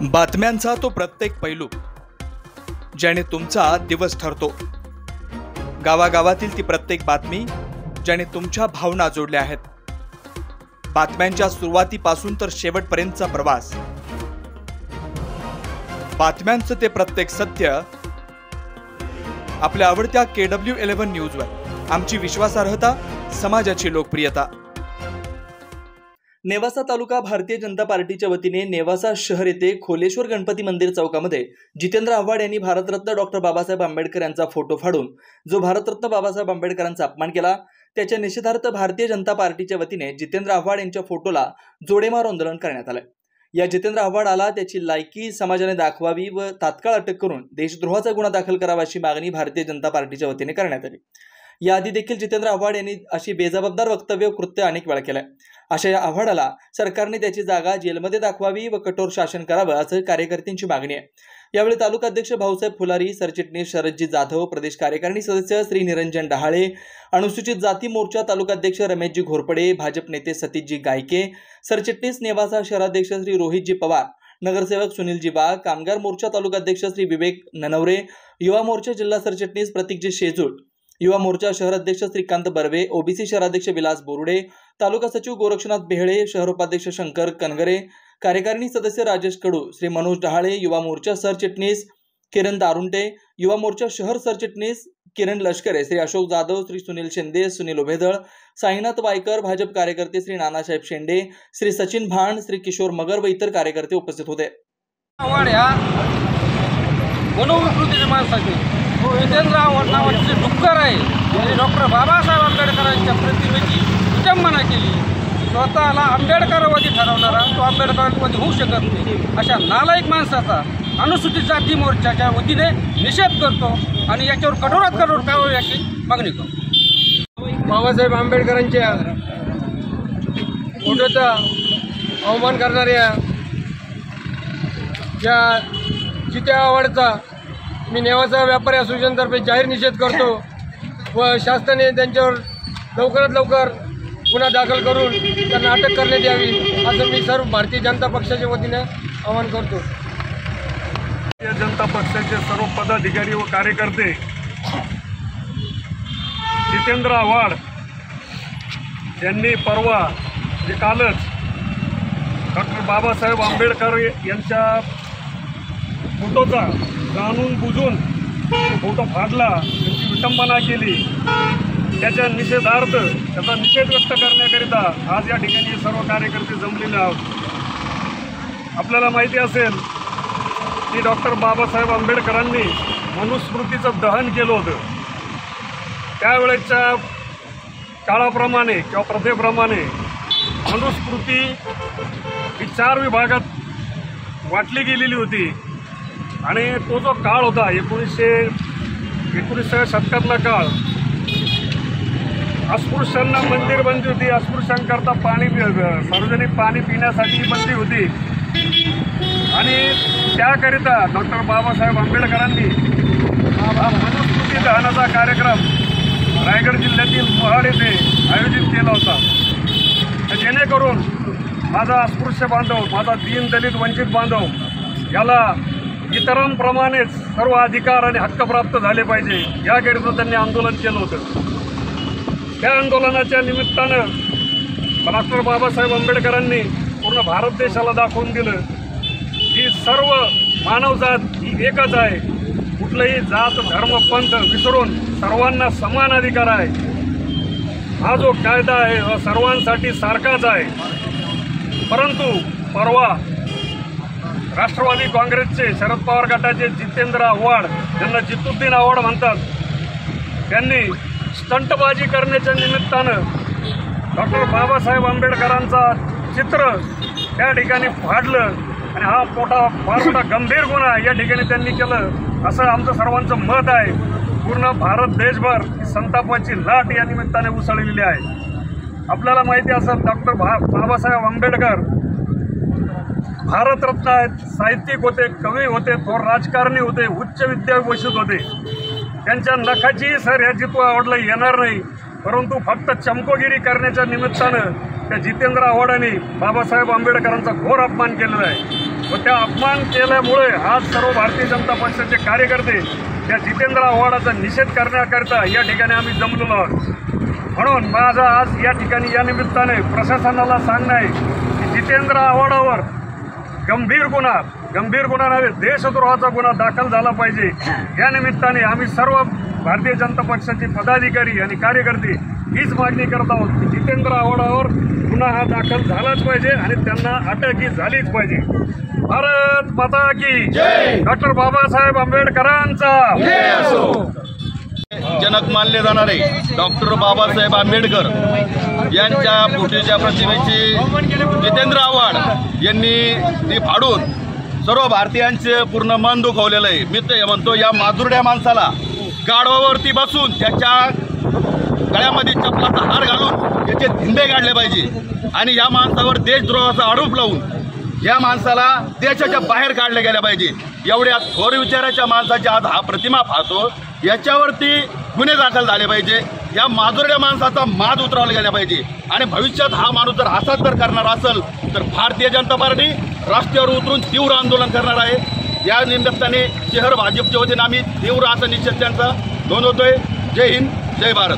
बातम्यांचा तो प्रत्येक पैलू ज्याने तुमचा दिवस ठरतो। गावागावातील ती प्रत्येक बातमी ज्याने तुमच्या भावना जोडल्या आहेत। बातम्यांच्या सुरुवातीपासून तर शेवटपर्यंतचा प्रवास। बातम्यांचं ते प्रत्येक सत्य आपल्या आवडत्या KW11 न्यूजवर। आमची विश्वासार्हता, समाजाची लोकप्रियता। नेवासा तालुका भारतीय जनता पार्टीच्या वतीने नेवासा शहर येथे खोलेश्वर गणपती मंदिर चौकामध्ये जितेंद्र आव्हाड यांनी भारतरत्न डॉक्टर बाबासाहेब आंबेडकर यांचा फोटो फाडून जो भारतरत्न बाबासाहेब आंबेडकरांचा अपमान केला त्याच्या निषेधार्थ भारतीय जनता पार्टीच्या वतीने जितेंद्र आव्हाड यांच्या फोटोला जोडेमार आंदोलन करण्यात आले। या जितेंद्र आव्हाडाला त्याची लायकी समाजाने दाखवावी व तात्काळ अटक करून देशद्रोहाचा गुन्हा दाखल करावा अशी मागणी भारतीय जनता पार्टीच्या वतीने करण्यात आली। याआधी देखील जितेंद्र आव्हाड यांनी अशी बेजबाबदार वक्तव्य कृत्य अनेक वेळा केले। अशा या आव्हाडाला सरकारने त्याची जागा जेलमध्ये दाखवावी व कठोर शासन करावं असं कार्यकर्त्यांची मागणी आहे। यावेळी तालुका अध्यक्ष भाऊसाहेब फुलारी, सरचिटणीस शरदजी जाधव, प्रदेश कार्यकारिणी सदस्य श्री निरंजन डहाळे, अनुसूचित जाती मोर्चा तालुका अध्यक्ष रमेशजी घोरपडे, भाजप नेते सतीशजी गायके, सरचिटणीस नेवासा शहराध्यक्ष श्री रोहितजी पवार, नगरसेवक सुनीलजी वाघ, कामगार मोर्चा तालुका अध्यक्ष श्री विवेक ननवरे, युवा मोर्चा जिल्हा सरचिटणीस प्रतीकजी शेजूळ, युवा मोर्चा शहर अध्यक्ष श्रीकांत बर्वे, ओबीसी शहराध्यक्ष विलास बोरुडे, तालुका सचिव गोरक्षनाथ बेहळे, शहर उपाध्यक्ष शंकर कनगरे, कार्यकारिणी सदस्य राजेश कडू, श्री मनोज डहाळे, युवा मोर्चा सरचिटणीस किरण दारुंटे, युवा मोर्चा शहर सरचिटणीस किरण लष्करे, श्री अशोक जाधव, श्री सुनील शिंदे, सुनील उभेदळ, साईनाथ वायकर, भाजप कार्यकर्ते श्री नानासाहेब शेंडे, श्री सचिन भाण, श्री किशोर मगर व इतर कार्यकर्ते उपस्थित होते। जितेंद्र आव्हाड नावाचे डुक्कर आहे त्यांनी डॉक्टर बाबासाहेब आंबेडकरांच्या प्रतिमेची विटंबना केली। स्वतःला आंबेडकरवादी ठरवणारा तो आंबेडकरवादी होऊ शकत नाही अशा नालायक माणसाचा अनुसूचित जाती मोर्चाच्या वतीने निषेध करतो आणि याच्यावर कठोरात कठोर कारवाई याची मागणी करतो। बाबासाहेब आंबेडकरांच्या फोटोचा अवमान करणाऱ्या या जिते आव्हाडचा मी नेवासा व्यापारी असोसिएशनतर्फे जाहीर निषेध करतो व शासनाने त्यांच्यावर लवकरात लवकर गुन्हा दाखल करून त्यांना अटक करण्यात यावी असं मी सर्व भारतीय जनता पक्षाच्या वतीने आवाहन करतो। भारतीय जनता पक्षाचे सर्व पदाधिकारी व कार्यकर्ते जितेंद्र आव्हाड यांनी परवा कालच डॉक्टर बाबासाहेब आंबेडकर यांच्या फोटोचा जाणून बुजून फोटो फाडला, त्यांची विटंबना केली, त्याच्या निषेधार्थ त्याचा निषेध व्यक्त करण्याकरिता आज या ठिकाणी सर्व कार्यकर्ते जमलेले आहोत। आपल्याला माहिती असेल की डॉक्टर बाबासाहेब आंबेडकरांनी मनुस्मृतीचं दहन केलं होतं। त्यावेळेच्या काळाप्रमाणे किंवा प्रथेप्रमाणे मनुस्मृती ही 4 विभागात वाटली गेलेली होती आणि तो जो काळ होता 19व्या शतकातला काळ, अस्पृश्यांना मंदिर बंदी होती, अस्पृश्यांकरता सार्वजनिक पाणी पिण्यासाठी बंदी होती आणि त्याकरिता डॉक्टर बाबासाहेब आंबेडकरांनी हा मनुस्मृती दहनाचा कार्यक्रम रायगड जिल्ह्यातील महाड येथे आयोजित केला होता। जेणेकरून माझा अस्पृश्य बांधव, माझा दीन दलित वंचित बांधव याला इतरांप्रमाणेच सर्व अधिकार आणि हक्क प्राप्त झाले पाहिजे याकरिता त्यांनी आंदोलन केलं होतं। त्या आंदोलनाच्या निमित्तानं डॉक्टर बाबासाहेब आंबेडकरांनी पूर्ण भारत देशाला दाखवून दिलं की सर्व मानवजात ही एकच आहे, कुठलंही जात धर्म पंथ विसरून सर्वांना समान अधिकार आहे। हा जो कायदा आहे हा सर्वांसाठी सारखाच आहे। परंतु परवा राष्ट्रवादी काँग्रेसचे शरद पवार गटाचे जितेंद्र आव्हाड, ज्यांना जितुद्दीन आव्हाड म्हणतात, त्यांनी स्टंटबाजी करण्याच्या निमित्तानं डॉक्टर बाबासाहेब आंबेडकरांचा चित्र त्या ठिकाणी फाडलं आणि हा फार मोठा गंभीर गुन्हा या ठिकाणी त्यांनी केलं असं आमचं सर्वांचं मत आहे। पूर्ण भारत देशभर संतापाची लाट या निमित्ताने उसळलेली आहे। आपल्याला माहिती असेल डॉक्टर बाबासाहेब आंबेडकर भारतरत्न आहेत, साहित्यिक होते, कवी होते, थोर राजकारणी होते, उच्च विद्याभूषित होते। त्यांच्या नखाची सह्याद्रीत्व आवडला येणार नाही, परंतु फक्त चमकोगिरी करण्याच्या निमित्तानं त्या जितेंद्र आव्हाडांनी बाबासाहेब आंबेडकरांचा घोर अपमान केलेला आहे। व त्या अपमान केल्यामुळे आज सर्व भारतीय जनता पक्षाचे कार्यकर्ते त्या जितेंद्र आव्हाडाचा निषेध करण्याकरिता या ठिकाणी आम्ही जमलेलो आहोत. म्हणून माझं आज या ठिकाणी या निमित्ताने प्रशासनाला सांगणं आहे की जितेंद्र आव्हाडावर गंभीर गुन्हा नव्हे देशद्रोहाचा गुन्हा दाखल झाला पाहिजे. या निमित्ताने आम्ही सर्व भारतीय जनता पक्षाचे पदाधिकारी आणि कार्यकर्ते हीच मागणी करत आहोत की जितेंद्र आव्हाडावर गुन्हा हा दाखल झालाच पाहिजे आणि त्यांना अटकही झालीच पाहिजे. भारत माता की जय. डॉक्टर बाबासाहेब आंबेडकरांचा जनक मानले जाणारे डॉक्टर बाबासाहेब आंबेडकर यांच्या फोटोच्या प्रतिमेची जितेंद्र आव्हाड यांनी ती फाडून सर्व भारतीयांचे पूर्ण मन दुखवलेलं आहे. मी ते म्हणतो या माजुरड्या माणसाला गाढवावरती बसून त्याच्या गळ्यामध्ये चपलाचा हार घालून त्याचे धिंडे काढले पाहिजे आणि या माणसावर देशद्रोहाचा आरोप लावून या माणसाला देशाच्या बाहेर काढले गेल्या पाहिजे. एवढ्या थोर विचाराच्या माणसाची आज हा प्रतिमा पाहतो याच्यावरती गुन्हे दाखल झाले पाहिजे. या माजुरड्या माणसाचा माज उतरवला गेला पाहिजे आणि भविष्यात हा माणूस जर असाच जर करणार असेल तर भारतीय जनता पार्टी रस्त्यावर उतरून तीव्र आंदोलन करणार आहे. या निमित्ताने शहर भाजपच्या वतीने आम्ही तीव्र असा निषेध त्यांचा नोंदवतोय. जय हिंद, जय भारत.